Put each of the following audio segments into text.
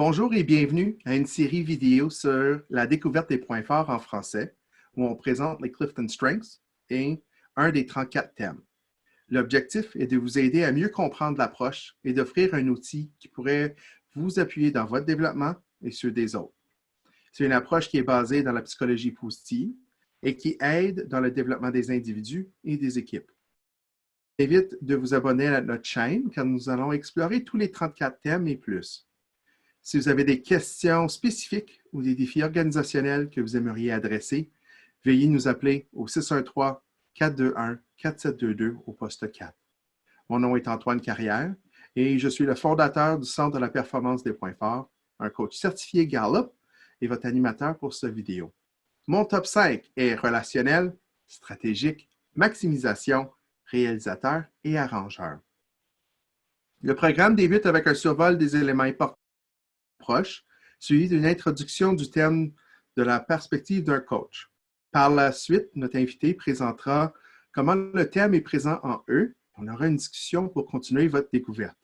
Bonjour et bienvenue à une série vidéo sur la découverte des points forts en français, où on présente les Clifton Strengths et un des 34 thèmes. L'objectif est de vous aider à mieux comprendre l'approche et d'offrir un outil qui pourrait vous appuyer dans votre développement et ceux des autres. C'est une approche qui est basée dans la psychologie positive et qui aide dans le développement des individus et des équipes. J'invite de vous abonner à notre chaîne car nous allons explorer tous les 34 thèmes et plus. Si vous avez des questions spécifiques ou des défis organisationnels que vous aimeriez adresser, veuillez nous appeler au 613-421-4722 au poste 4. Mon nom est Antoine Carrière et je suis le fondateur du Centre de la performance des points forts, un coach certifié Gallup et votre animateur pour cette vidéo. Mon top 5 est relationnel, stratégique, maximisation, réalisateur et arrangeur. Le programme débute avec un survol des éléments importants proche, suivi d'une introduction du thème de la perspective d'un coach. Par la suite, notre invité présentera comment le thème est présent en eux. On aura une discussion pour continuer votre découverte.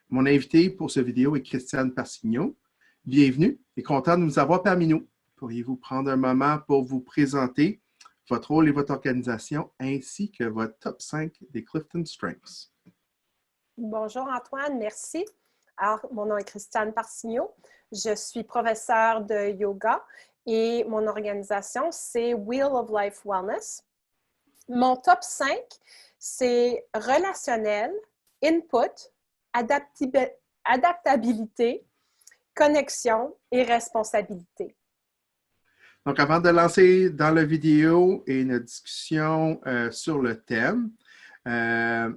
Mon invité pour cette vidéo est Christiane Parsigno. Bienvenue et content de nous avoir parmi nous. Pourriez-vous prendre un moment pour vous présenter votre rôle et votre organisation, ainsi que votre top 5 des Clifton Strengths? Bonjour Antoine, merci. Alors, mon nom est Christiane Parsigno. Je suis professeure de yoga et mon organisation, c'est Wheel of Life Wellness. Mon top 5, c'est relationnel, input, adaptabilité, connexion et responsabilité. Donc, avant de lancer dans la vidéo et une discussion sur le thème,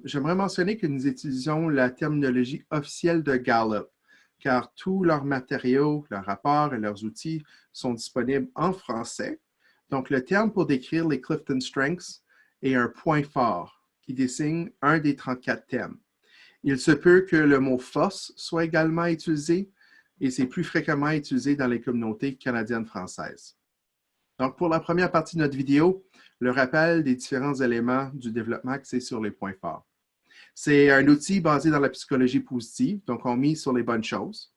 j'aimerais mentionner que nous utilisons la terminologie officielle de Gallup, car tous leurs matériaux, leurs rapports et leurs outils sont disponibles en français. Donc, le terme pour décrire les Clifton Strengths est un point fort qui désigne un des 34 thèmes. Il se peut que le mot force soit également utilisé et c'est plus fréquemment utilisé dans les communautés canadiennes françaises. Donc, pour la première partie de notre vidéo, le rappel des différents éléments du développement axé sur les points forts. C'est un outil basé dans la psychologie positive, donc on mise sur les bonnes choses.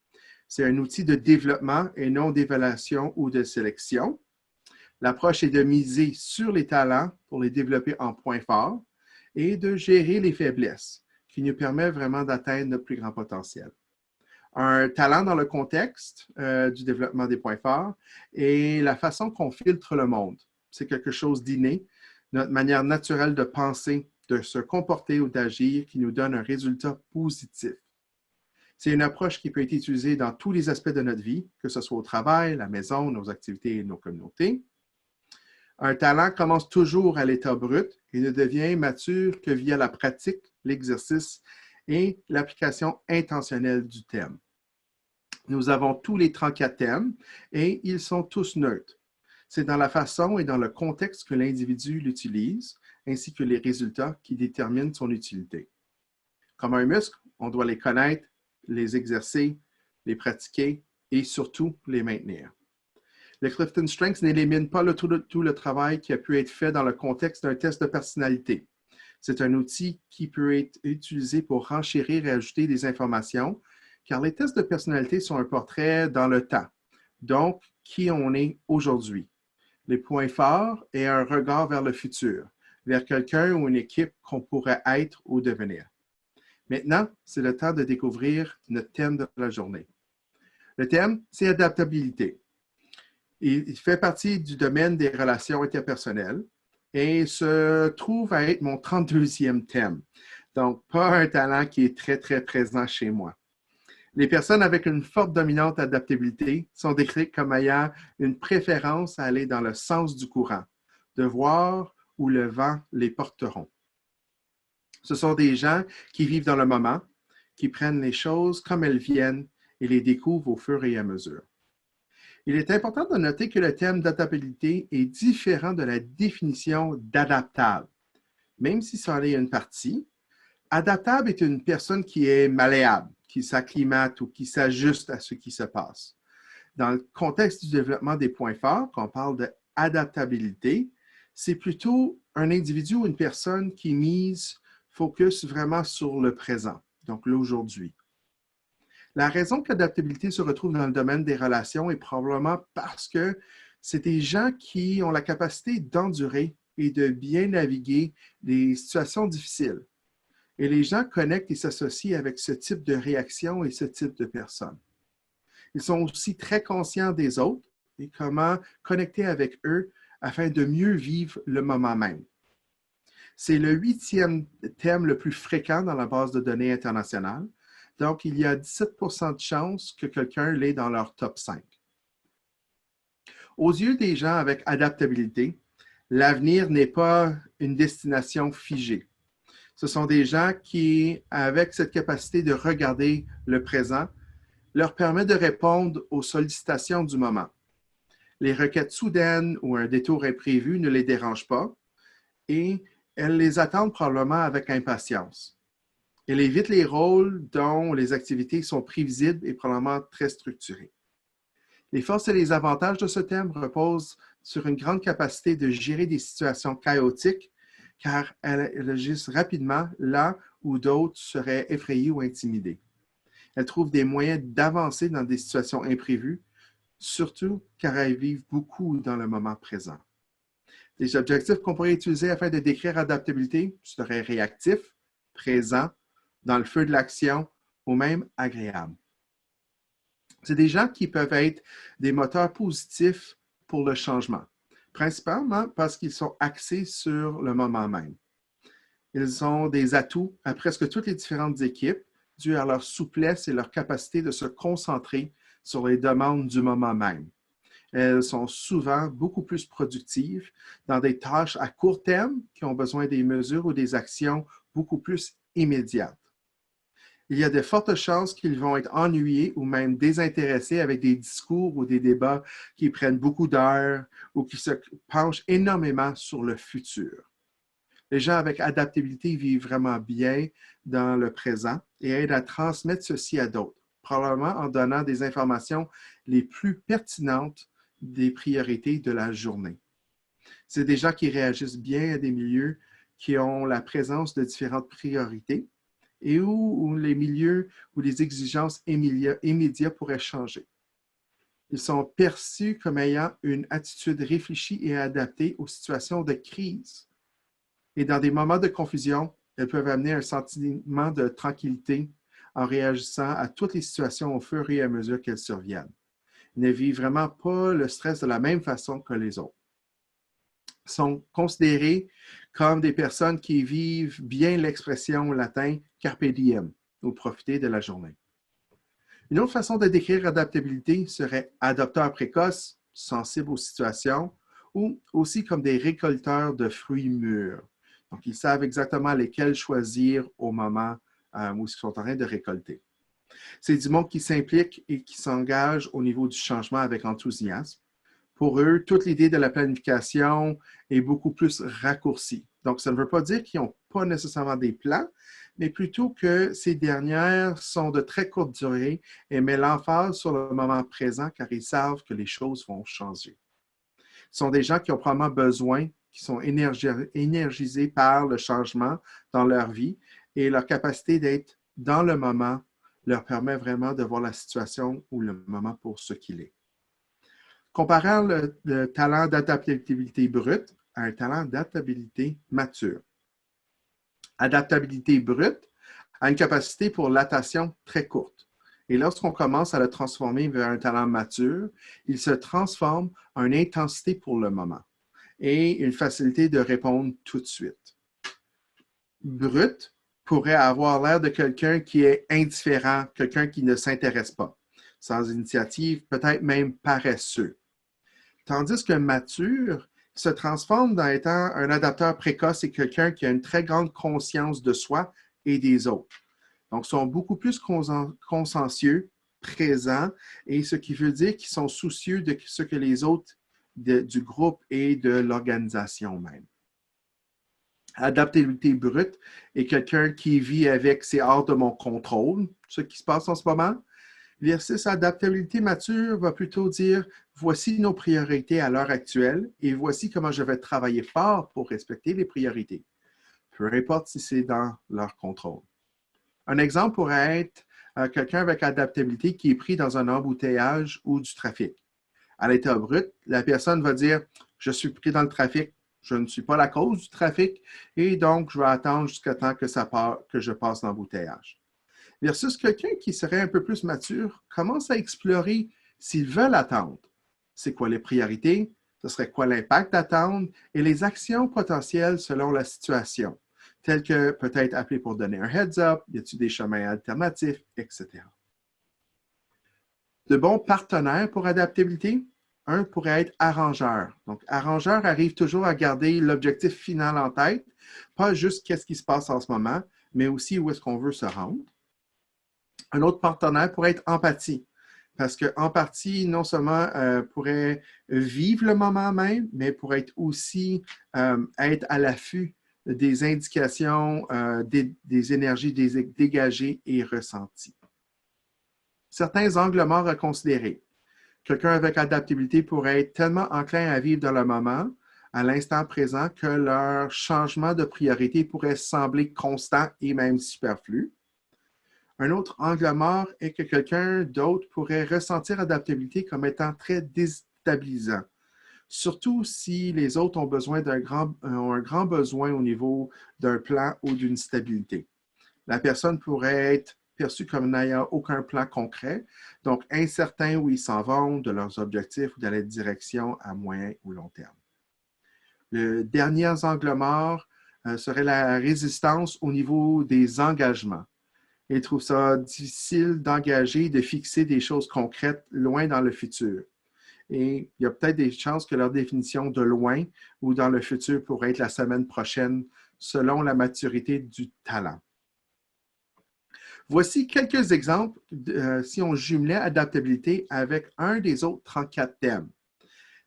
C'est un outil de développement et non d'évaluation ou de sélection. L'approche est de miser sur les talents pour les développer en points forts et de gérer les faiblesses, qui nous permet vraiment d'atteindre notre plus grand potentiel. Un talent dans le contexte du développement des points forts et la façon qu'on filtre le monde. C'est quelque chose d'inné, notre manière naturelle de penser, de se comporter ou d'agir qui nous donne un résultat positif. C'est une approche qui peut être utilisée dans tous les aspects de notre vie, que ce soit au travail, la maison, nos activités et nos communautés. Un talent commence toujours à l'état brut et ne devient mature que via la pratique, l'exercice et l'application intentionnelle du thème. Nous avons tous les 34 thèmes et ils sont tous neutres. C'est dans la façon et dans le contexte que l'individu l'utilise, ainsi que les résultats qui déterminent son utilité. Comme un muscle, on doit les connaître, les exercer, les pratiquer et surtout les maintenir. Le Clifton Strengths n'élimine pas tout le travail qui a pu être fait dans le contexte d'un test de personnalité. C'est un outil qui peut être utilisé pour renchérir et ajouter des informations, car les tests de personnalité sont un portrait dans le temps, donc qui on est aujourd'hui. Les points forts et un regard vers le futur, vers quelqu'un ou une équipe qu'on pourrait être ou devenir. Maintenant, c'est le temps de découvrir notre thème de la journée. Le thème, c'est adaptabilité. Il fait partie du domaine des relations interpersonnelles et se trouve à être mon 32e thème. Donc, pas un talent qui est très, très présent chez moi. Les personnes avec une forte dominante adaptabilité sont décrites comme ayant une préférence à aller dans le sens du courant, de voir où le vent les porteront. Ce sont des gens qui vivent dans le moment, qui prennent les choses comme elles viennent et les découvrent au fur et à mesure. Il est important de noter que le thème d'adaptabilité est différent de la définition d'adaptable. Même si c'en est une partie, adaptable est une personne qui est malléable, qui s'acclimate ou qui s'ajuste à ce qui se passe. Dans le contexte du développement des points forts, quand on parle d'adaptabilité, c'est plutôt un individu ou une personne qui focus vraiment sur le présent, donc l'aujourd'hui. La raison que l'adaptabilité se retrouve dans le domaine des relations est probablement parce que c'est des gens qui ont la capacité d'endurer et de bien naviguer des situations difficiles. Et les gens connectent et s'associent avec ce type de réaction et ce type de personnes. Ils sont aussi très conscients des autres et comment connecter avec eux afin de mieux vivre le moment même. C'est le 8e thème le plus fréquent dans la base de données internationale. Donc, il y a 17% de chances que quelqu'un l'ait dans leur top 5. Aux yeux des gens avec adaptabilité, l'avenir n'est pas une destination figée. Ce sont des gens qui, avec cette capacité de regarder le présent, leur permet de répondre aux sollicitations du moment. Les requêtes soudaines ou un détour imprévu ne les dérangent pas et elles les attendent probablement avec impatience. Elle évite les rôles dont les activités sont prévisibles et probablement très structurées. Les forces et les avantages de ce thème reposent sur une grande capacité de gérer des situations chaotiques car elles agissent rapidement là où d'autres seraient effrayés ou intimidés. Elles trouvent des moyens d'avancer dans des situations imprévues, surtout car elles vivent beaucoup dans le moment présent. Les objectifs qu'on pourrait utiliser afin de décrire adaptabilité seraient réactifs, présents, dans le feu de l'action ou même agréables. C'est des gens qui peuvent être des moteurs positifs pour le changement, principalement parce qu'ils sont axés sur le moment même. Ils ont des atouts à presque toutes les différentes équipes dû à leur souplesse et leur capacité de se concentrer sur les demandes du moment même. Elles sont souvent beaucoup plus productives dans des tâches à court terme qui ont besoin des mesures ou des actions beaucoup plus immédiates. Il y a de fortes chances qu'ils vont être ennuyés ou même désintéressés avec des discours ou des débats qui prennent beaucoup d'heures ou qui se penchent énormément sur le futur. Les gens avec adaptabilité vivent vraiment bien dans le présent et aident à transmettre ceci à d'autres, probablement en donnant des informations les plus pertinentes des priorités de la journée. C'est des gens qui réagissent bien à des milieux qui ont la présence de différentes priorités et où les milieux où les exigences immédiates pourraient changer. Ils sont perçus comme ayant une attitude réfléchie et adaptée aux situations de crise. Et dans des moments de confusion, elles peuvent amener un sentiment de tranquillité en réagissant à toutes les situations au fur et à mesure qu'elles surviennent. Ils ne vivent vraiment pas le stress de la même façon que les autres. Ils sont considérés comme des personnes qui vivent bien l'expression latine « carpe diem » ou « profiter de la journée ». Une autre façon de décrire l'adaptabilité serait adopteurs précoces, sensibles aux situations, ou aussi comme des récolteurs de fruits mûrs. Donc, ils savent exactement lesquels choisir au moment où ils sont en train de récolter. C'est du monde qui s'implique et qui s'engage au niveau du changement avec enthousiasme. Pour eux, toute l'idée de la planification est beaucoup plus raccourcie. Donc, ça ne veut pas dire qu'ils n'ont pas nécessairement des plans, mais plutôt que ces dernières sont de très courte durée et mettent l'emphase sur le moment présent car ils savent que les choses vont changer. Ce sont des gens qui ont probablement besoin, qui sont énergisés par le changement dans leur vie et leur capacité d'être dans le moment leur permet vraiment de voir la situation ou le moment pour ce qu'il est. Comparant le talent d'adaptabilité brute à un talent d'adaptabilité mature. Adaptabilité brute a une capacité pour l'attention très courte. Et lorsqu'on commence à le transformer vers un talent mature, il se transforme en une intensité pour le moment et une facilité de répondre tout de suite. Brut pourrait avoir l'air de quelqu'un qui est indifférent, quelqu'un qui ne s'intéresse pas, sans initiative, peut-être même paresseux. Tandis que mature se transforme dans étant un adapteur précoce et quelqu'un qui a une très grande conscience de soi et des autres. Donc, ils sont beaucoup plus consciencieux, présents, et ce qui veut dire qu'ils sont soucieux de ce que les autres du groupe et de l'organisation même. Adaptabilité brute est quelqu'un qui vit avec « c'est hors de mon contrôle », ce qui se passe en ce moment, versus adaptabilité mature va plutôt dire « voici nos priorités à l'heure actuelle et voici comment je vais travailler fort pour respecter les priorités », peu importe si c'est dans leur contrôle. Un exemple pourrait être quelqu'un avec adaptabilité qui est pris dans un embouteillage ou du trafic. À l'état brut, la personne va dire « Je suis pris dans le trafic, je ne suis pas la cause du trafic et donc je vais attendre jusqu'à temps que je passe l'embouteillage. » Versus quelqu'un qui serait un peu plus mature commence à explorer s'ils veulent attendre. C'est quoi les priorités? Ce serait quoi l'impact d'attendre? Et les actions potentielles selon la situation, telles que peut-être appeler pour donner un heads-up, y a-t-il des chemins alternatifs, etc. De bons partenaires pour adaptabilité, un pourrait être arrangeur. Donc, arrangeur arrive toujours à garder l'objectif final en tête, pas juste qu'est-ce qui se passe en ce moment, mais aussi où est-ce qu'on veut se rendre. Un autre partenaire pourrait être empathie, parce que empathie, non seulement pourrait vivre le moment même, mais pourrait être aussi être à l'affût des indications, des énergies dégagées et ressenties. Certains angles morts à considérer. Quelqu'un avec adaptabilité pourrait être tellement enclin à vivre dans le moment, à l'instant présent, que leur changement de priorité pourrait sembler constant et même superflu. Un autre angle mort est que quelqu'un d'autre pourrait ressentir adaptabilité comme étant très déstabilisant, surtout si les autres ont un grand besoin au niveau d'un plan ou d'une stabilité. La personne pourrait être perçue comme n'ayant aucun plan concret, donc incertain où ils s'en vont, de leurs objectifs ou de la direction à moyen ou long terme. Le dernier angle mort serait la résistance au niveau des engagements. Ils trouvent ça difficile d'engager, de fixer des choses concrètes loin dans le futur. Et il y a peut-être des chances que leur définition de loin ou dans le futur pourrait être la semaine prochaine, selon la maturité du talent. Voici quelques exemples si on jumelait adaptabilité avec un des autres 34 thèmes.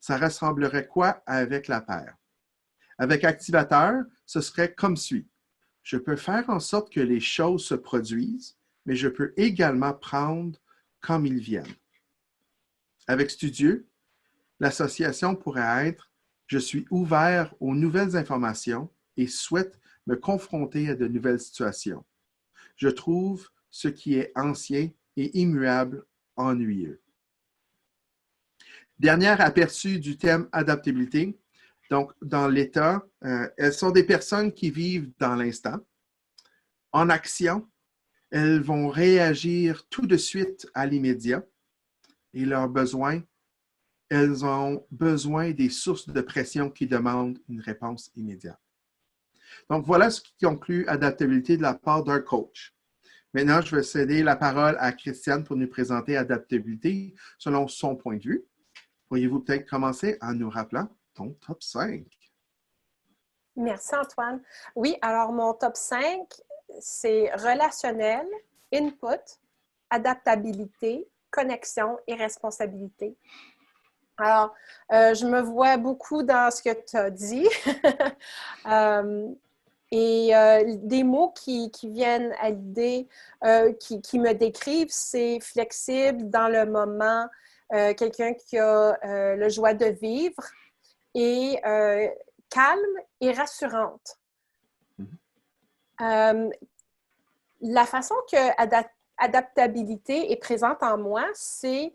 Ça ressemblerait quoi avec la paire? Avec activateur, ce serait comme suit. Je peux faire en sorte que les choses se produisent, mais je peux également prendre comme ils viennent. Avec studieux, l'association pourrait être « Je suis ouvert aux nouvelles informations et souhaite me confronter à de nouvelles situations. Je trouve ce qui est ancien et immuable ennuyeux. » Dernier aperçu du thème adaptabilité. Donc, dans l'état, elles sont des personnes qui vivent dans l'instant. En action, elles vont réagir tout de suite à l'immédiat et leurs besoins, elles ont besoin des sources de pression qui demandent une réponse immédiate. Donc, voilà ce qui conclut adaptabilité de la part d'un coach. Maintenant, je vais céder la parole à Christiane pour nous présenter adaptabilité selon son point de vue. Pourriez-vous peut-être commencer en nous rappelant ton top 5? Merci Antoine. Oui, alors mon top 5, c'est relationnel, input, adaptabilité, connexion et responsabilité. Alors, je me vois beaucoup dans ce que tu as dit. Des mots qui viennent à l'idée, qui me décrivent, c'est flexible dans le moment, quelqu'un qui a le joie de vivre et calme et rassurante. La façon que adaptabilité est présente en moi, c'est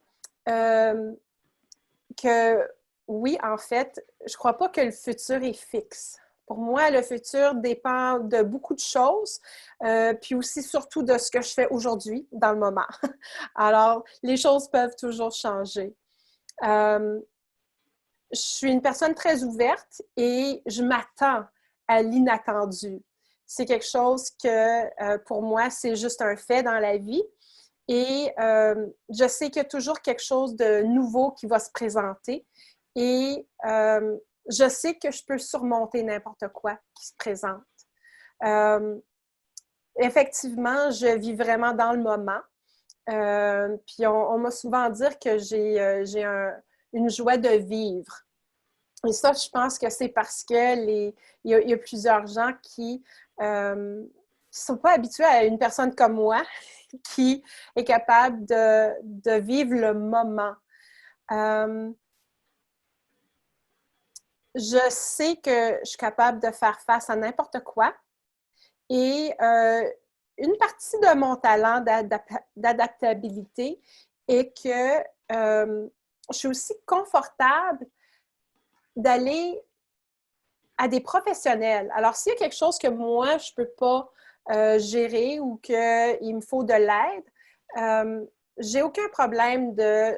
que oui, en fait, je ne crois pas que le futur est fixe. Pour moi, le futur dépend de beaucoup de choses, puis aussi surtout de ce que je fais aujourd'hui, dans le moment. Alors, les choses peuvent toujours changer. Je suis une personne très ouverte et je m'attends à l'inattendu. C'est quelque chose que, pour moi, c'est juste un fait dans la vie. Et je sais qu'il y a toujours quelque chose de nouveau qui va se présenter. Et je sais que je peux surmonter n'importe quoi qui se présente. Effectivement, je vis vraiment dans le moment. Puis on m'a souvent dit que j'ai une joie de vivre. Et ça, je pense que c'est parce que il y a plusieurs gens qui ne sont pas habitués à une personne comme moi qui est capable de vivre le moment. Je sais que je suis capable de faire face à n'importe quoi et une partie de mon talent d'adaptabilité est que je suis aussi confortable d'aller à des professionnels. Alors, s'il y a quelque chose que moi, je ne peux pas gérer ou qu'il me faut de l'aide, j'ai aucun problème de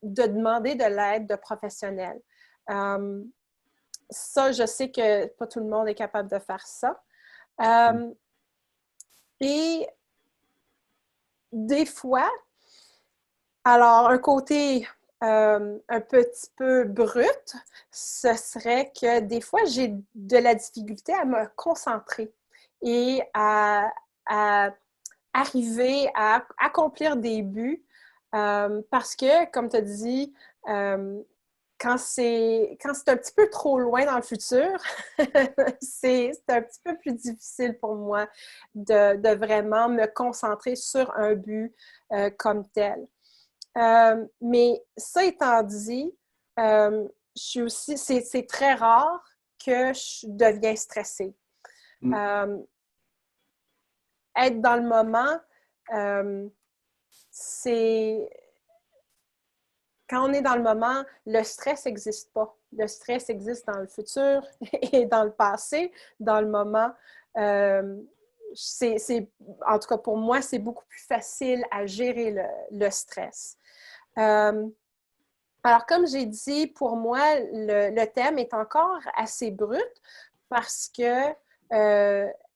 demander de l'aide de professionnels. Ça, je sais que pas tout le monde est capable de faire ça. Et des fois, alors, un côté un petit peu brut, ce serait que des fois, j'ai de la difficulté à me concentrer et à arriver à accomplir des buts parce que, comme tu as dit, quand c'est un petit peu trop loin dans le futur, c'est un petit peu plus difficile pour moi de vraiment me concentrer sur un but comme tel. Mais ça étant dit, je suis aussi, c'est très rare que je deviens stressée. Être dans le moment, c'est... Quand on est dans le moment, le stress n'existe pas. Le stress existe dans le futur et dans le passé. Dans le moment, en tout cas pour moi, c'est beaucoup plus facile à gérer le stress. Alors, comme j'ai dit, pour moi, le thème est encore assez brut parce que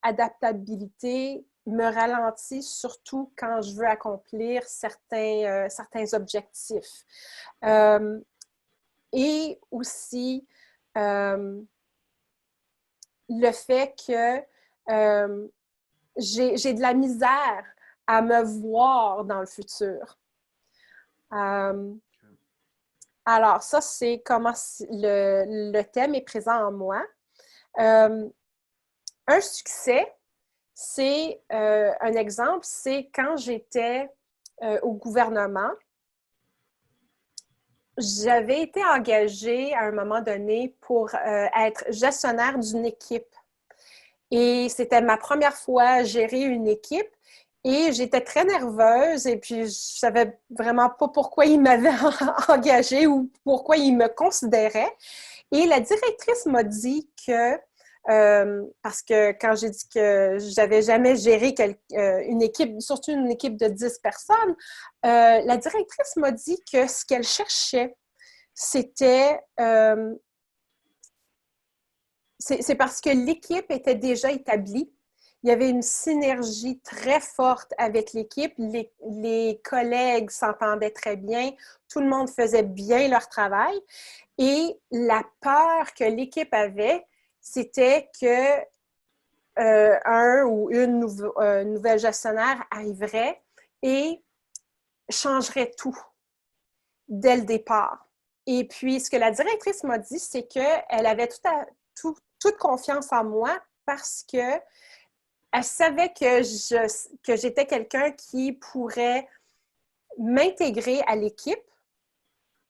adaptabilité me ralentit surtout quand je veux accomplir certains objectifs. Et aussi, le fait que j'ai de la misère à me voir dans le futur. Alors, ça, c'est comment le thème est présent en moi. Un succès, c'est un exemple, c'est quand j'étais au gouvernement, j'avais été engagée à un moment donné pour être gestionnaire d'une équipe. Et c'était ma première fois à gérer une équipe. Et j'étais très nerveuse et puis je savais vraiment pas pourquoi il m'avait engagée ou pourquoi il me considérait. Et la directrice m'a dit que, parce que quand j'ai dit que j'avais jamais géré une équipe, surtout une équipe de 10 personnes, la directrice m'a dit que ce qu'elle cherchait, c'était... c'est parce que l'équipe était déjà établie. Il y avait une synergie très forte avec l'équipe. Les collègues s'entendaient très bien. Tout le monde faisait bien leur travail. Et la peur que l'équipe avait, c'était que un ou une nouvelle gestionnaire arriverait et changerait tout dès le départ. Et puis, ce que la directrice m'a dit, c'est qu'elle avait toute confiance en moi parce que elle savait que j'étais quelqu'un qui pourrait m'intégrer à l'équipe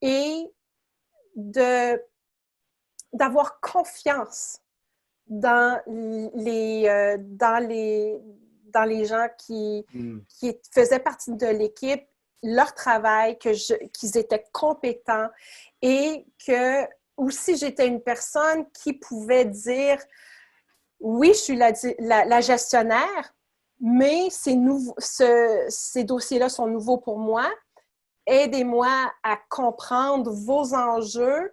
et d'avoir confiance dans les gens qui faisaient partie de l'équipe, leur travail, qu'ils étaient compétents et que aussi j'étais une personne qui pouvait dire oui, je suis la gestionnaire, mais ces dossiers-là sont nouveaux pour moi. Aidez-moi à comprendre vos enjeux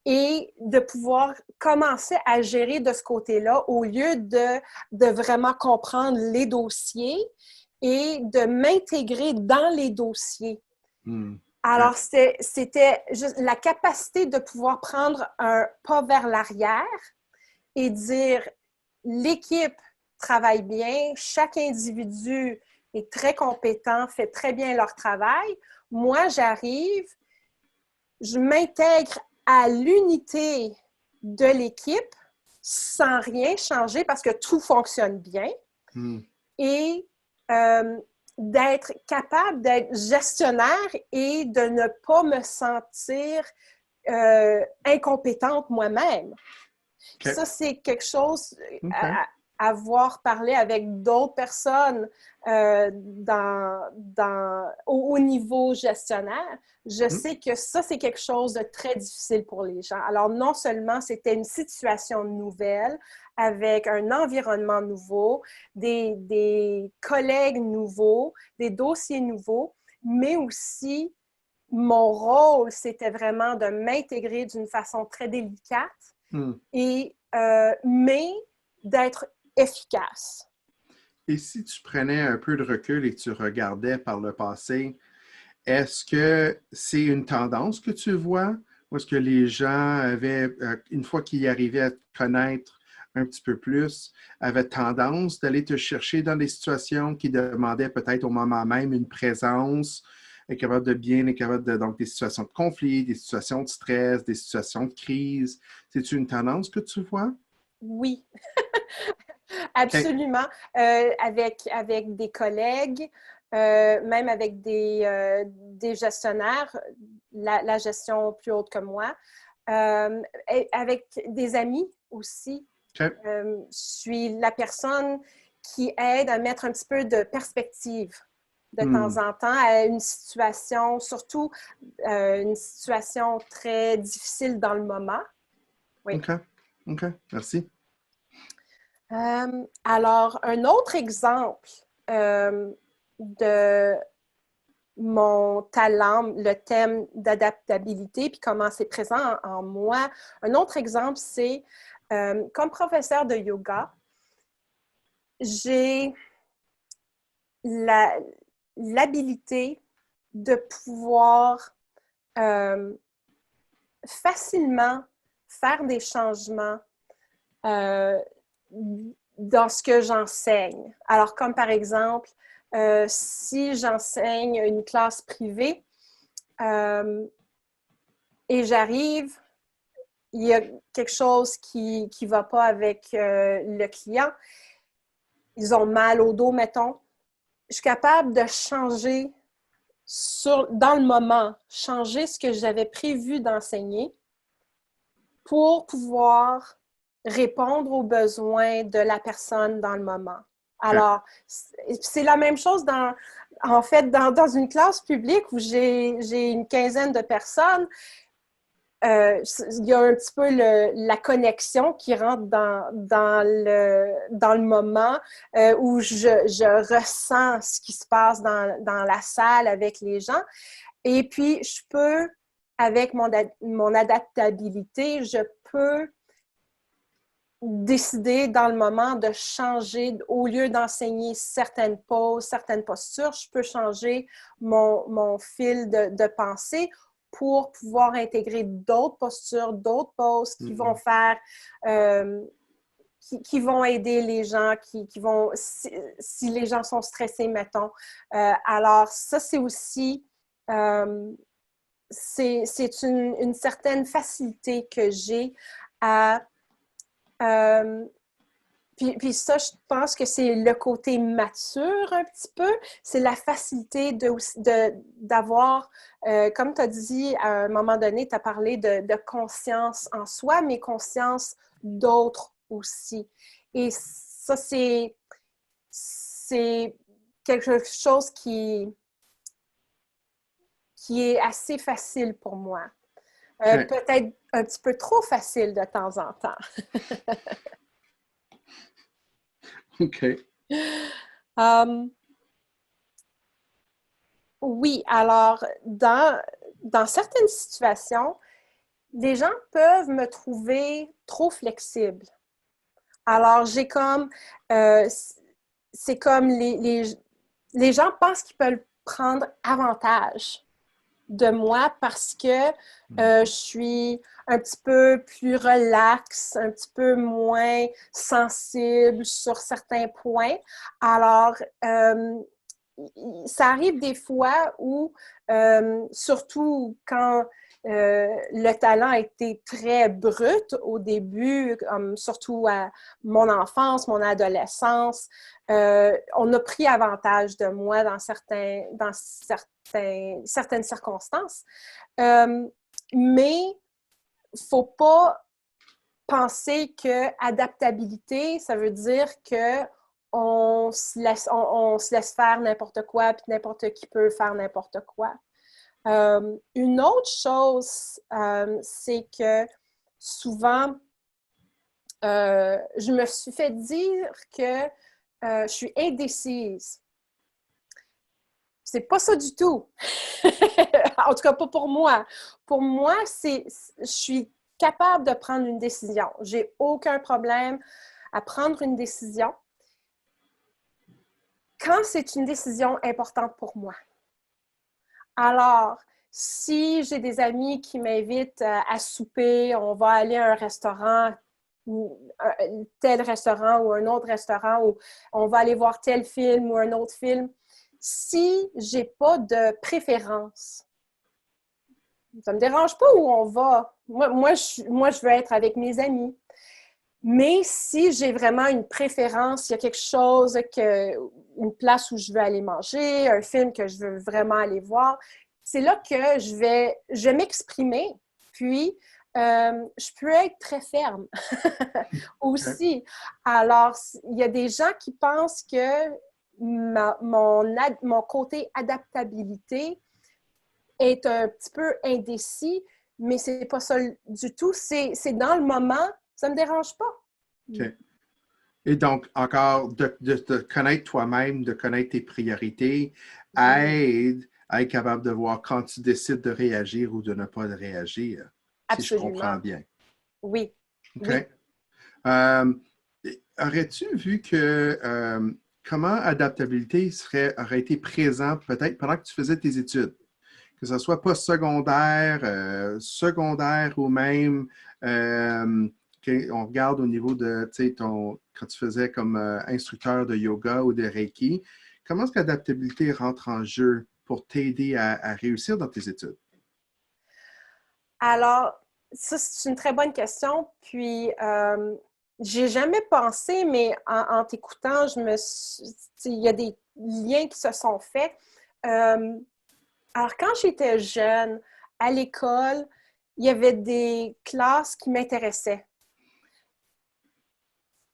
et de pouvoir commencer à gérer de ce côté-là au lieu de vraiment comprendre les dossiers et de m'intégrer dans les dossiers. Alors, c'était juste la capacité de pouvoir prendre un pas vers l'arrière et dire l'équipe travaille bien, chaque individu est très compétent, fait très bien leur travail. Moi, j'arrive, je m'intègre à l'unité de l'équipe sans rien changer parce que tout fonctionne bien. Et d'être capable d'être gestionnaire et de ne pas me sentir incompétente moi-même. Okay. Ça, c'est quelque chose avoir parlé avec d'autres personnes au niveau gestionnaire, je sais que ça, c'est quelque chose de très difficile pour les gens. Alors, non seulement c'était une situation nouvelle, avec un environnement nouveau, des collègues nouveaux, des dossiers nouveaux, mais aussi mon rôle, c'était vraiment de m'intégrer d'une façon très délicate, mais d'être efficace. Et si tu prenais un peu de recul et que tu regardais par le passé, est-ce que c'est une tendance que tu vois? Ou est-ce que les gens avaient, une fois qu'ils arrivaient à te connaître un petit peu plus, avaient tendance d'aller te chercher dans des situations qui demandaient peut-être au moment même une présence, être capable de bien, être capable de, donc des situations de conflit, des situations de stress, des situations de crise. C'est-tu une tendance que tu vois? Oui, Okay. absolument. Avec des collègues, même avec des gestionnaires, la gestion plus haute que moi, avec des amis aussi. Okay. Je suis la personne qui aide à mettre un petit peu de perspective de temps en temps à une situation, surtout une situation très difficile dans le moment. Oui. OK. OK. Merci. Alors, un autre exemple de mon talent, le thème d'adaptabilité, puis comment c'est présent en moi. Un autre exemple, c'est comme professeur de yoga, j'ai l'habilité de pouvoir facilement faire des changements dans ce que j'enseigne. Alors, comme par exemple, si j'enseigne une classe privée et j'arrive, il y a quelque chose qui ne va pas avec le client, ils ont mal au dos, mettons, je suis capable de changer dans le moment, changer ce que j'avais prévu d'enseigner pour pouvoir répondre aux besoins de la personne dans le moment. Okay. Alors, c'est la même chose en fait, dans une classe publique où j'ai une quinzaine de personnes. Il y a un petit peu la connexion qui rentre dans le moment où je ressens ce qui se passe dans la salle avec les gens. Et puis, je peux, avec mon adaptabilité, je peux décider dans le moment de changer, au lieu d'enseigner certaines poses, certaines postures, je peux changer mon fil de pensée pour pouvoir intégrer d'autres postures, d'autres poses qui vont faire, qui vont aider les gens, qui vont, si les gens sont stressés, mettons. Alors, ça, c'est aussi, c'est une certaine facilité que j'ai à puis ça, je pense que c'est le côté mature un petit peu. C'est la facilité d'avoir, comme tu as dit à un moment donné, tu as parlé de conscience en soi, mais conscience d'autres aussi. Et ça, c'est quelque chose qui est assez facile pour moi. Okay. Peut-être un petit peu trop facile de temps en temps. OK. Oui, alors dans certaines situations, les gens peuvent me trouver trop flexible. Alors, c'est comme les gens pensent qu'ils peuvent prendre avantage de moi parce que je suis un petit peu plus relax, un petit peu moins sensible sur certains points. Alors, ça arrive des fois où, surtout quand le talent a été très brut au début, surtout à mon enfance, mon adolescence, on a pris avantage de moi dans certaines circonstances. Mais il ne faut pas penser que adaptabilité, ça veut dire que on se laisse faire n'importe quoi, puis n'importe qui peut faire n'importe quoi. Une autre chose, c'est que souvent, je me suis fait dire que je suis indécise. C'est pas ça du tout. En tout cas, pas pour moi. Pour moi, je suis capable de prendre une décision. J'ai aucun problème à prendre une décision quand c'est une décision importante pour moi. Alors, si j'ai des amis qui m'invitent à souper, on va aller à un restaurant, tel restaurant ou un autre restaurant, ou on va aller voir tel film ou un autre film, si j'ai pas de préférence, ça me dérange pas où on va. Moi, je veux être avec mes amis. Mais si j'ai vraiment une préférence, il y a quelque chose, une place où je veux aller manger, un film que je veux vraiment aller voir, c'est là que je vais m'exprimer. Puis, je peux être très ferme aussi. Alors, il y a des gens qui pensent que mon côté adaptabilité est un petit peu indécis, mais c'est pas ça du tout. C'est dans le moment, ça me dérange pas. OK. Et donc, encore, de te connaître toi-même, de connaître tes priorités, aide à être capable de voir quand tu décides de réagir ou de ne pas réagir, si je comprends Absolument. bien. Oui. OK. Oui. Aurais-tu vu que comment adaptabilité aurait été présent peut-être pendant que tu faisais tes études? Que ce soit postsecondaire, secondaire ou même on regarde au niveau de, tu sais, quand tu faisais comme instructeur de yoga ou de Reiki, comment est-ce que l'adaptabilité rentre en jeu pour t'aider à réussir dans tes études? Alors, ça, c'est une très bonne question. Puis, j'ai jamais pensé, mais en t'écoutant, il y a des liens qui se sont faits. Alors, quand j'étais jeune, à l'école, il y avait des classes qui m'intéressaient.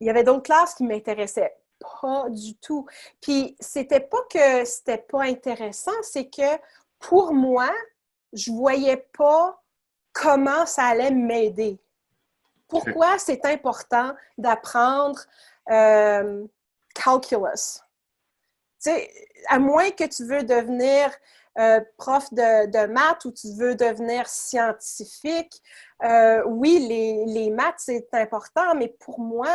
Il y avait d'autres classes qui m'intéressaient pas du tout. Puis, c'était pas que c'était pas intéressant, c'est que pour moi, je voyais pas comment ça allait m'aider. Pourquoi c'est important d'apprendre calculus? Tu sais, à moins que tu veux devenir prof de maths ou tu veux devenir scientifique, oui, les maths, c'est important, mais pour moi,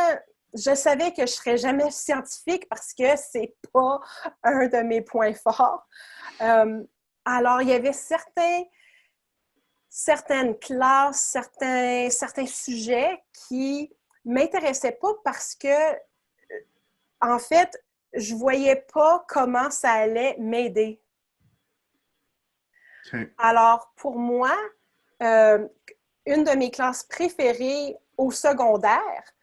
je savais que je ne serais jamais scientifique parce que c'est pas un de mes points forts. Alors, il y avait certaines classes, certains sujets qui m'intéressaient pas parce que, en fait, je voyais pas comment ça allait m'aider. Okay. Alors, pour moi, une de mes classes préférées au secondaire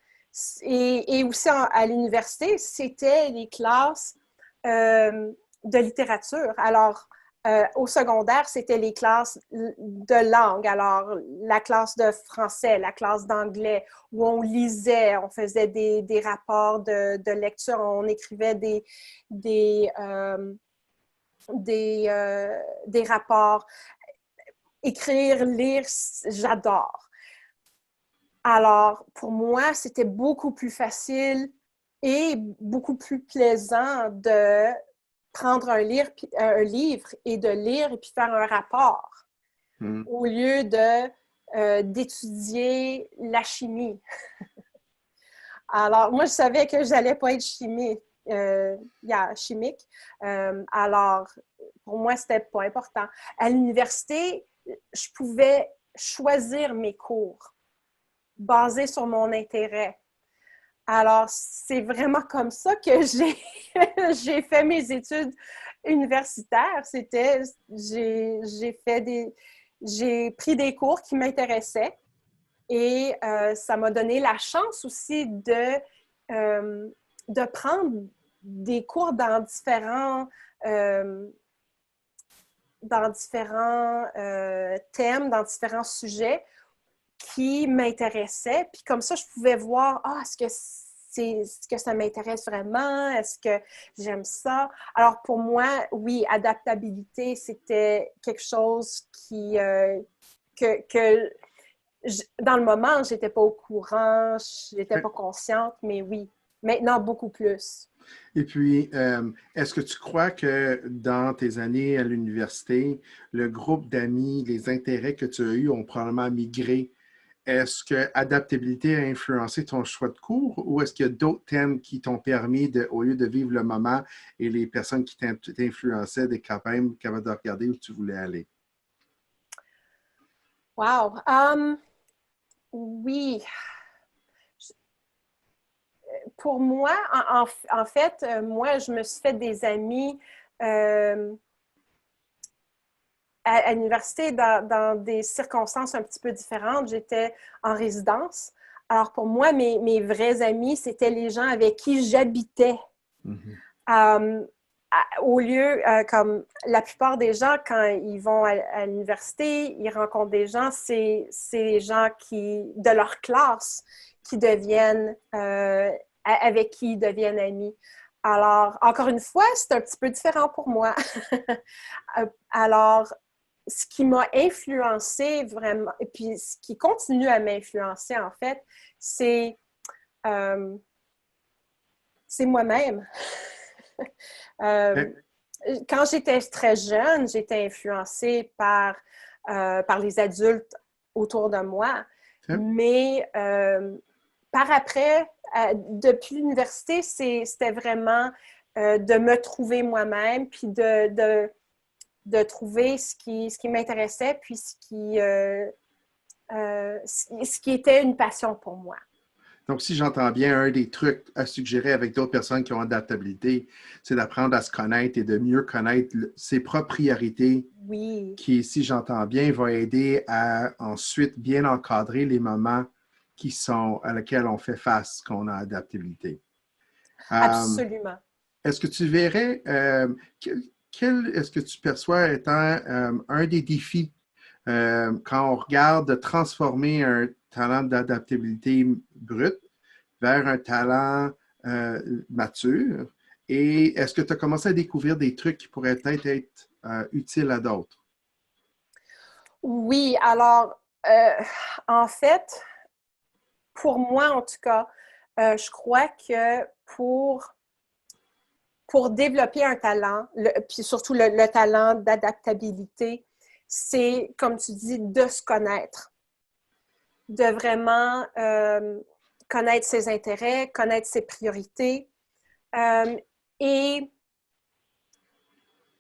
et aussi à l'université, c'était les classes de littérature. Alors, au secondaire, c'était les classes de langue. Alors, la classe de français, la classe d'anglais, où on lisait, on faisait des rapports de lecture, on écrivait des rapports. Écrire, lire, j'adore. Alors, pour moi, c'était beaucoup plus facile et beaucoup plus plaisant de prendre un livre et de lire et puis faire un rapport au lieu d'étudier la chimie. Alors, moi, je savais que je n'allais pas être chimique. Alors, pour moi, c'était pas important. À l'université, je pouvais choisir mes cours basés sur mon intérêt. Alors, c'est vraiment comme ça que j'ai fait mes études universitaires. J'ai pris des cours qui m'intéressaient et ça m'a donné la chance aussi de prendre des cours dans différents thèmes, dans différents sujets qui m'intéressaient. Puis comme ça, je pouvais voir, est-ce que ça m'intéresse vraiment? Est-ce que j'aime ça? Alors pour moi, oui, adaptabilité, c'était quelque chose que dans le moment, je n'étais pas au courant, je n'étais pas consciente, mais oui, maintenant beaucoup plus. Et puis, est-ce que tu crois que dans tes années à l'université, le groupe d'amis, les intérêts que tu as eus ont probablement migré? Est-ce que adaptabilité a influencé ton choix de cours ou est-ce qu'il y a d'autres thèmes qui t'ont permis, au lieu de vivre le moment et les personnes qui t'influençaient, d'être capable de regarder où tu voulais aller? Wow! Oui. Pour moi, en fait, moi, je me suis fait des amis à l'université dans des circonstances un petit peu différentes. J'étais en résidence. Alors, pour moi, mes vrais amis, c'était les gens avec qui j'habitais. Mhm. Au lieu, comme la plupart des gens, quand ils vont à l'université, ils rencontrent des gens, c'est les gens de leur classe qui deviennent, avec qui ils deviennent amis. Alors, encore une fois, c'est un petit peu différent pour moi. Alors, ce qui m'a influencé vraiment, et puis ce qui continue à m'influencer, en fait, c'est euh, moi-même. Okay. Quand j'étais très jeune, j'étais influencée par les adultes autour de moi. Okay. Mais par après, depuis l'université, c'était vraiment de me trouver moi-même, puis de trouver ce qui m'intéressait, puis ce qui était une passion pour moi. Donc, si j'entends bien, un des trucs à suggérer avec d'autres personnes qui ont adaptabilité, c'est d'apprendre à se connaître et de mieux connaître ses propres priorités Oui, qui, si j'entends bien, va aider à ensuite bien encadrer les moments à lesquels on fait face quand on a adaptabilité. Euh, absolument. est-ce que tu verrais, quel est-ce que tu perçois étant un des défis quand on regarde de transformer un talent d'adaptabilité brut vers un talent mature? Et est-ce que tu as commencé à découvrir des trucs qui pourraient peut-être être utiles à d'autres? Oui, alors, en fait, pour moi, en tout cas, je crois que pour développer un talent, puis surtout le talent d'adaptabilité, c'est, comme tu dis, de se connaître, de vraiment connaître ses intérêts, connaître ses priorités et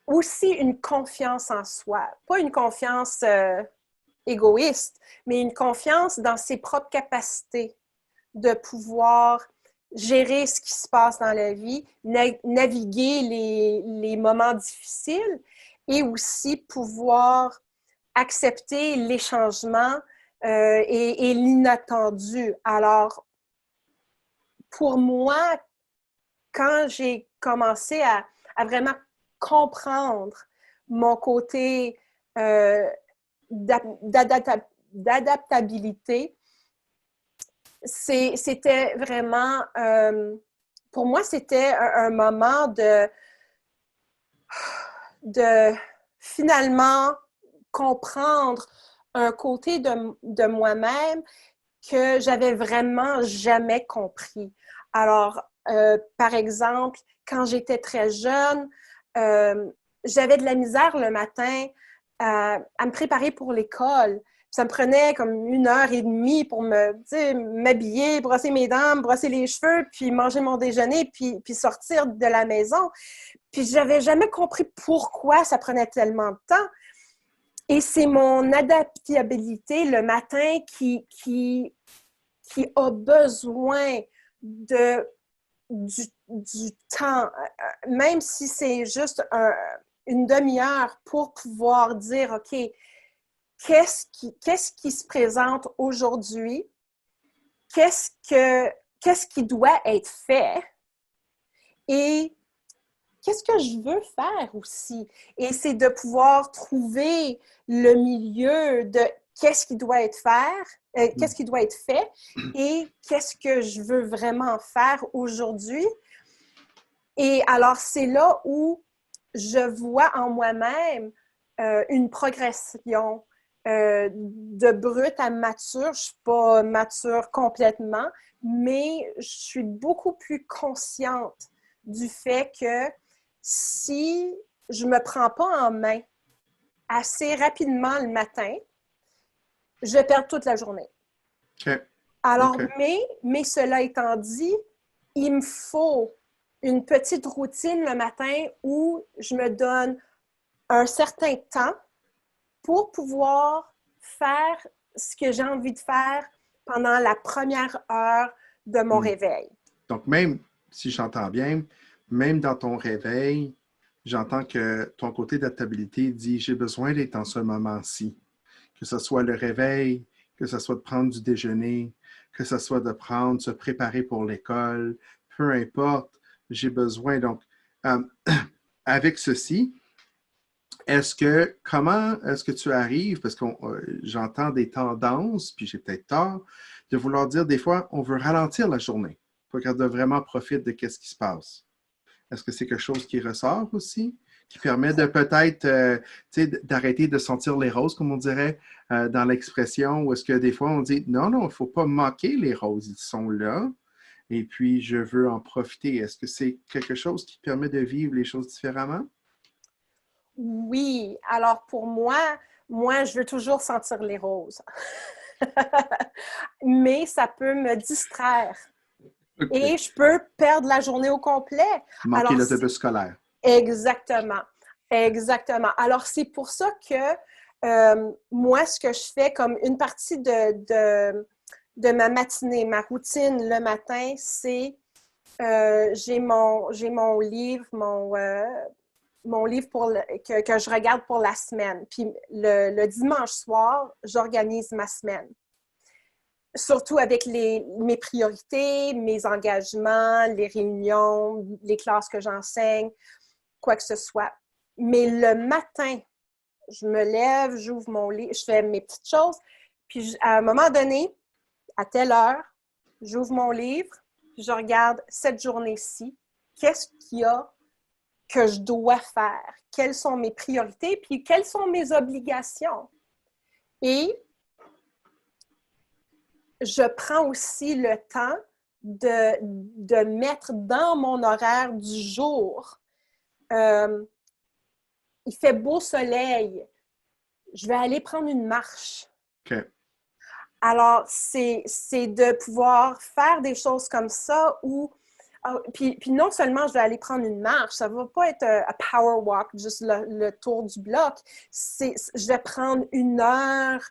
aussi une confiance en soi. Pas une confiance égoïste, mais une confiance dans ses propres capacités de pouvoir gérer ce qui se passe dans la vie, naviguer les moments difficiles et aussi pouvoir accepter les changements et l'inattendu. Alors, pour moi, quand j'ai commencé à vraiment comprendre mon côté d'adaptabilité, c'était vraiment, pour moi, c'était un moment de finalement comprendre un côté de moi-même que j'avais vraiment jamais compris. Alors, par exemple, quand j'étais très jeune, j'avais de la misère le matin à me préparer pour l'école. Ça me prenait comme 1 heure et demie pour m'habiller, brosser mes dents, brosser les cheveux, puis manger mon déjeuner, puis sortir de la maison. Puis j'avais jamais compris pourquoi ça prenait tellement de temps. Et c'est mon adaptabilité le matin qui a besoin du temps, même si c'est juste une demi-heure pour pouvoir dire, OK, qu'est-ce qui se présente aujourd'hui? Qu'est-ce qui doit être fait? Et qu'est-ce que je veux faire aussi? Et c'est de pouvoir trouver le milieu de qu'est-ce qui doit être qu'est-ce qui doit être fait et qu'est-ce que je veux vraiment faire aujourd'hui. Et alors, c'est là où je vois en moi-même une progression de brut à mature. Je ne suis pas mature complètement, mais je suis beaucoup plus consciente du fait que si je ne me prends pas en main assez rapidement le matin, je vais perdre toute la journée. OK. Alors, OK. mais cela étant dit, il me faut une petite routine le matin où je me donne un certain temps pour pouvoir faire ce que j'ai envie de faire pendant la première heure de mon réveil. Donc, même si j'entends bien, même dans ton réveil, j'entends que ton côté d'adaptabilité dit j'ai besoin d'être dans ce moment-ci. Que ce soit le réveil, que ce soit de prendre du déjeuner, que ce soit de prendre, se préparer pour l'école, peu importe, j'ai besoin. Donc, euh, avec ceci, comment est-ce que tu arrives, parce que j'entends des tendances, puis j'ai peut-être tort, de vouloir dire des fois, on veut ralentir la journée pour qu'elle vraiment profite de ce qui se passe. Est-ce que c'est quelque chose qui ressort aussi, qui permet de peut-être d'arrêter de sentir les roses, comme on dirait dans l'expression, ou est-ce que des fois on dit non, non, il ne faut pas manquer les roses, ils sont là, et puis je veux en profiter. Est-ce que c'est quelque chose qui permet de vivre les choses différemment? Oui, alors pour moi, je veux toujours sentir les roses. Mais ça peut me distraire. OK. Et je peux perdre la journée au complet. Manquer Alors, l'autobus scolaire. exactement. Exactement. Alors, c'est pour ça que moi, ce que je fais comme une partie de ma matinée, ma routine le matin, c'est j'ai mon livre, mon livre que je regarde pour la semaine. Puis le dimanche soir, j'organise ma semaine. Surtout avec mes priorités, mes engagements, les réunions, les classes que j'enseigne, quoi que ce soit. Mais le matin, je me lève, j'ouvre mon livre, je fais mes petites choses. Puis à un moment donné, à telle heure, j'ouvre mon livre, puis je regarde cette journée-ci. Qu'est-ce qu'il y a que je dois faire? Quelles sont mes priorités? Puis quelles sont mes obligations? Et je prends aussi le temps de mettre dans mon horaire du jour. Il fait beau soleil. Je vais aller prendre une marche. OK. Alors, c'est de pouvoir faire des choses comme ça où puis non seulement je vais aller prendre une marche, ça ne va pas être un power walk, juste le tour du bloc. Je vais prendre 1 heure,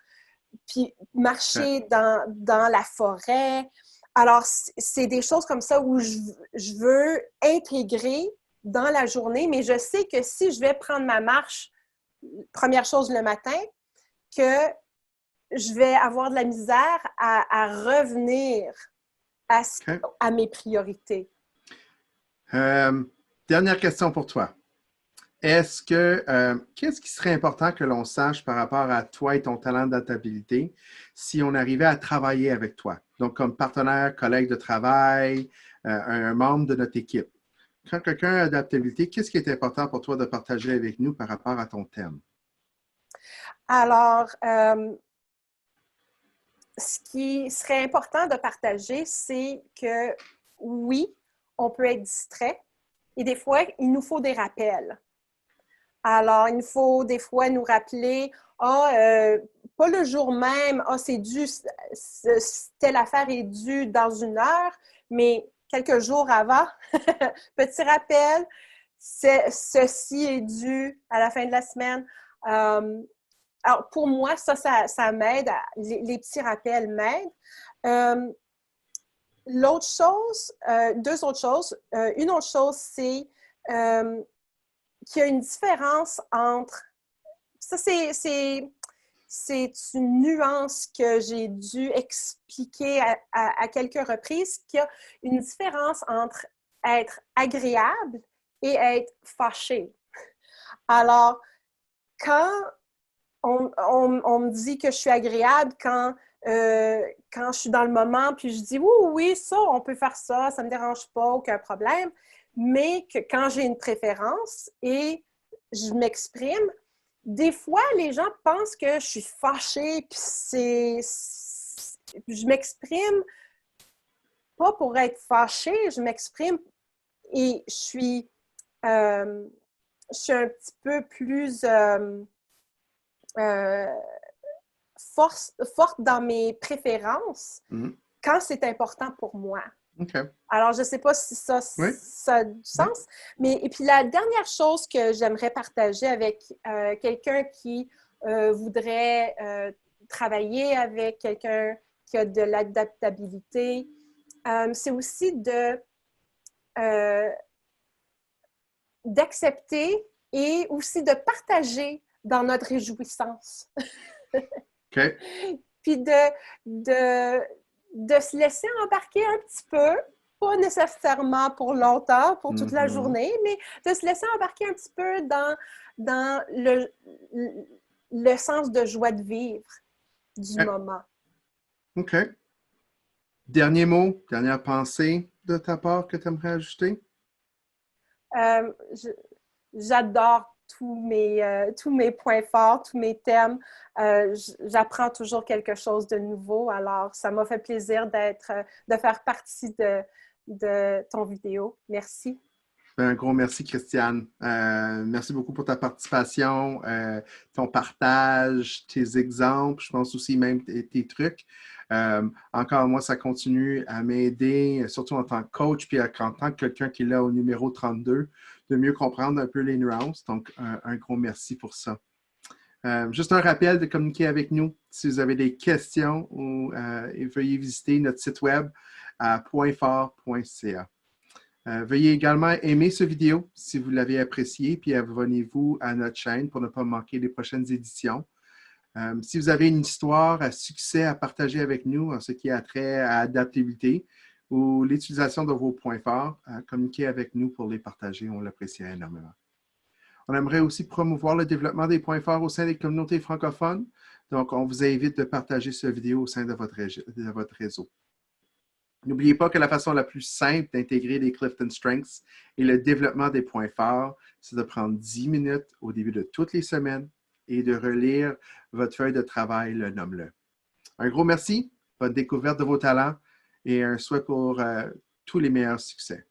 puis OK. marcher dans la forêt. Alors, c'est des choses comme ça où je veux intégrer dans la journée, mais je sais que si je vais prendre ma marche, première chose le matin, que je vais avoir de la misère à revenir OK. à mes priorités. Euh, Dernière question pour toi. Qu'est-ce qui serait important que l'on sache par rapport à toi et ton talent d'adaptabilité si on arrivait à travailler avec toi? Donc, comme partenaire, collègue de travail, un membre de notre équipe. Quand quelqu'un a d'adaptabilité, qu'est-ce qui est important pour toi de partager avec nous par rapport à ton thème? Alors, ce qui serait important de partager, c'est que oui, on peut être distrait et des fois, il nous faut des rappels. Alors, il faut des fois nous rappeler, pas le jour même, c'est dû, telle affaire est due dans 1 heure, mais quelques jours avant, petit rappel, ceci est dû à la fin de la semaine. Alors, pour moi, ça m'aide, les petits rappels m'aident. L'autre chose, deux autres choses. Une autre chose, c'est qu'il y a une différence entre... Ça, c'est une nuance que j'ai dû expliquer à quelques reprises, qu'il y a une différence entre être agréable et être fâché. Alors, quand on me dit que je suis agréable, quand quand je suis dans le moment, puis je dis oui, oui, ça, on peut faire ça, ça ne me dérange pas, aucun problème. Mais que quand j'ai une préférence et je m'exprime, des fois, les gens pensent que je suis fâchée, puis je m'exprime pas pour être fâchée, je m'exprime et je suis un petit peu plus forte dans mes préférences quand c'est important pour moi. OK. Alors, je ne sais pas si ça a du sens. Mais, et puis, la dernière chose que j'aimerais partager avec quelqu'un qui voudrait travailler avec quelqu'un qui a de l'adaptabilité, c'est aussi d'accepter et aussi de partager dans notre réjouissance. OK. Puis de se laisser embarquer un petit peu, pas nécessairement pour longtemps, pour toute la journée, mais de se laisser embarquer un petit peu dans le sens de joie de vivre du moment. OK. Dernier mot, dernière pensée de ta part que tu aimerais ajouter? J'adore tous mes points forts, tous mes thèmes. J'apprends toujours quelque chose de nouveau. Alors, ça m'a fait plaisir de faire partie de ton vidéo. Merci. Un gros merci, Christiane. Merci beaucoup pour ta participation, ton partage, tes exemples, je pense aussi même tes trucs. Encore, moi, ça continue à m'aider, surtout en tant que coach, puis en tant que quelqu'un qui est là au numéro 32, de mieux comprendre un peu les nuances. Donc, un gros merci pour ça. Juste un rappel de communiquer avec nous si vous avez des questions ou veuillez visiter notre site web à pointfort.ca. Veuillez également aimer cette vidéo si vous l'avez appréciée, puis abonnez-vous à notre chaîne pour ne pas manquer les prochaines éditions. Si vous avez une histoire à succès à partager avec nous en ce qui a trait à adaptabilité ou l'utilisation de vos points forts, communiquez avec nous pour les partager. On l'apprécie énormément. On aimerait aussi promouvoir le développement des points forts au sein des communautés francophones. Donc, on vous invite de partager cette vidéo au sein de votre réseau. N'oubliez pas que la façon la plus simple d'intégrer les Clifton Strengths et le développement des points forts, c'est de prendre 10 minutes au début de toutes les semaines et de relire votre feuille de travail, le nomme-le. Un gros merci, bonne découverte de vos talents et un souhait pour tous les meilleurs succès.